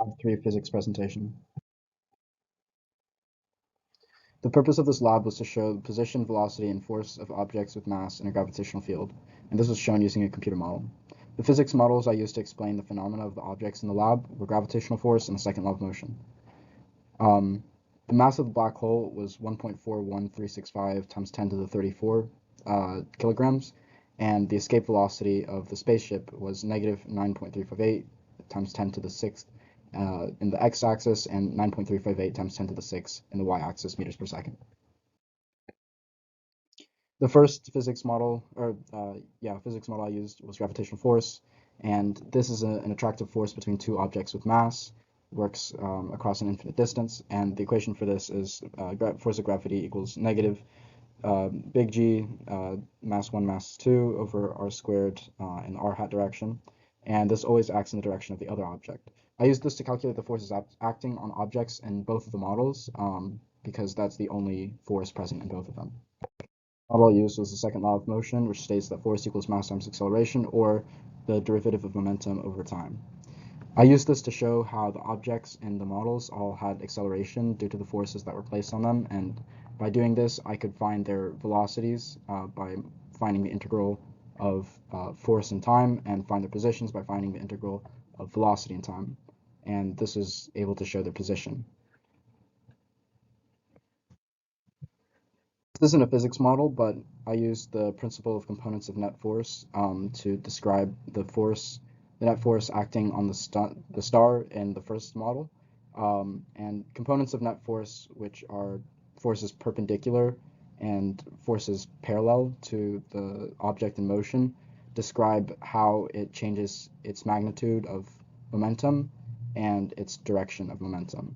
Lab 3 physics presentation. The purpose of this lab was to show the position, velocity, and force of objects with mass in a gravitational field, and this was shown using a computer model. The physics models I used to explain the phenomena of the objects in the lab were gravitational force and the second law of motion. The mass of the black hole was 1.41365 times 10 to the 34 kilograms, and the escape velocity of the spaceship was negative 9.358 times 10 to the 6th in the x-axis and 9.358 times 10 to the 6th in the y-axis meters per second. The first physics model I used was gravitational force, and this is an attractive force between two objects with mass, works across an infinite distance, and the equation for this is force of gravity equals negative big G mass 1 mass 2 over r squared in the r hat direction, and this always acts in the direction of the other object. I used this to calculate the forces acting on objects in both of the models because that's the only force present in both of them. The model I used was the second law of motion, which states that force equals mass times acceleration, or the derivative of momentum over time. I used this to show how the objects in the models all had acceleration due to the forces that were placed on them, and by doing this I could find their velocities by finding the integral of force in time, and find their positions by finding the integral of velocity in time, and this is able to show their position. This isn't a physics model, but I used the principle of components of net force to describe the net force acting on the star in the first model, and components of net force, which are forces perpendicular and forces parallel to the object in motion, describe how it changes its magnitude of momentum and its direction of momentum.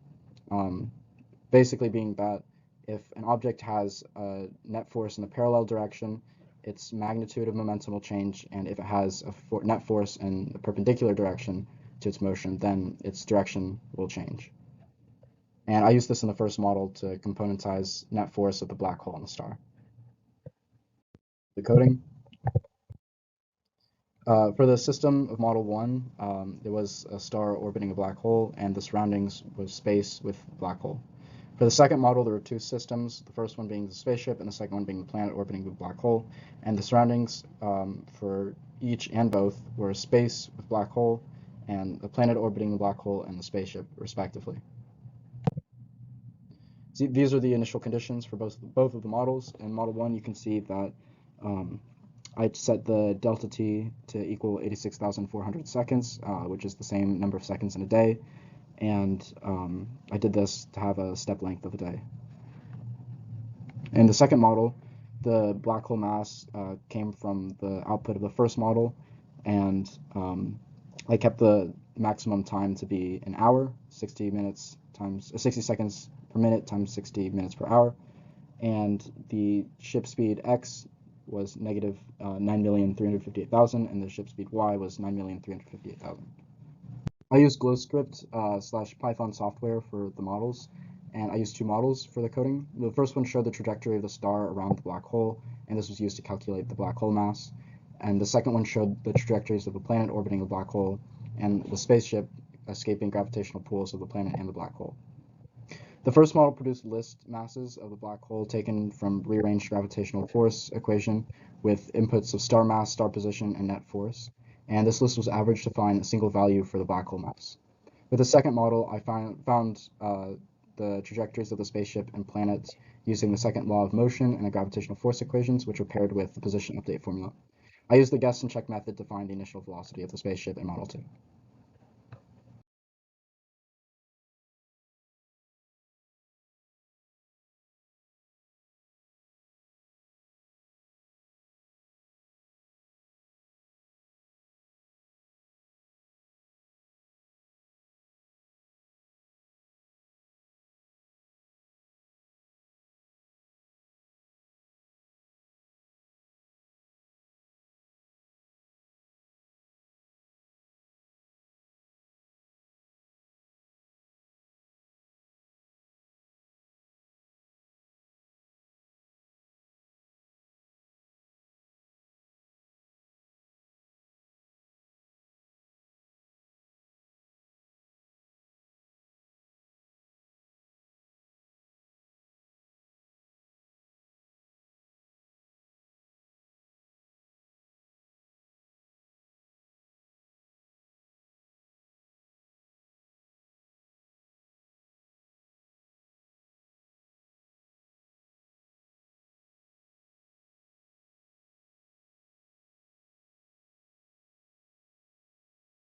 Basically being that if an object has a net force in the parallel direction, its magnitude of momentum will change, and if it has a net force in the perpendicular direction to its motion, then its direction will change. And I used this in the first model to componentize net force of the black hole in the star. The coding. For the system of Model 1, there was a star orbiting a black hole, and the surroundings was space with a black hole. For the second model, there were two systems, the first one being the spaceship and the second one being the planet orbiting the black hole, and the surroundings for each and both were space with black hole and the planet orbiting the black hole and the spaceship, respectively. So these are the initial conditions for both of the models. In Model 1, you can see that I set the delta t to equal 86,400 seconds, which is the same number of seconds in a day, and I did this to have a step length of a day. In the second model, the black hole mass came from the output of the first model, and I kept the maximum time to be an hour, 60 seconds per minute times 60 minutes per hour, and the ship speed x was negative 9,358,000, and the ship speed y was 9,358,000. I used GlowScript / Python software for the models, and I used two models for the coding. The first one showed the trajectory of the star around the black hole, and this was used to calculate the black hole mass. And the second one showed the trajectories of the planet orbiting the black hole and the spaceship escaping gravitational pulls of the planet and the black hole. The first model produced list masses of the black hole taken from rearranged gravitational force equation with inputs of star mass, star position, and net force, and this list was averaged to find a single value for the black hole mass. With the second model, I found the trajectories of the spaceship and planet using the second law of motion and the gravitational force equations, which were paired with the position update formula. I used the guess and check method to find the initial velocity of the spaceship in Model 2.